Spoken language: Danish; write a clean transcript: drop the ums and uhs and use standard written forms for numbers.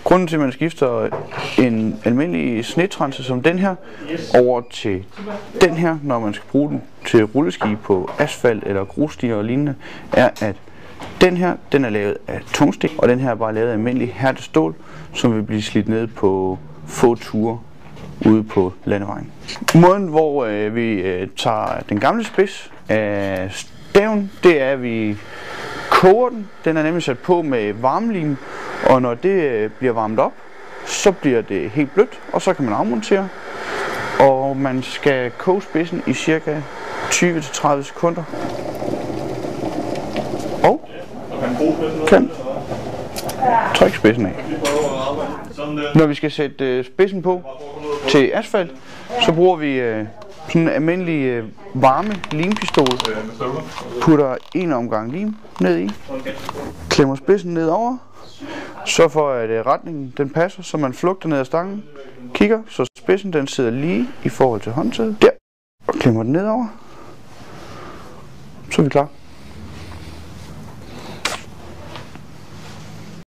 Grunden til, at man skifter en almindelig snetrenser som den her over til den her, når man skal bruge den til rulleski på asfalt eller grusstier og lignende, er, at den her, den er lavet af tungstik, og den her er bare lavet af almindelig hærtestål, som vil blive slidt ned på få ture ude på landevejen. Måden, hvor vi tager den gamle spids af staven, det er, at vi koger den. Den er nemlig sat på med varmelim, og når det bliver varmet op, så bliver det helt blødt, og så kan man afmontere. Og man skal koge spidsen i cirka 20-30 sekunder. Og kan trykke spidsen af. Når vi skal sætte spidsen på til asfalt, så bruger vi sådan en almindelig varme limpistol. Putter en omgang lim ned i, klemmer spidsen ned over, så for at retningen den passer, så man flugter ned ad stangen, kigger, så spidsen den sidder lige i forhold til håndtaget, der, og klemmer den ned over, så er vi klar.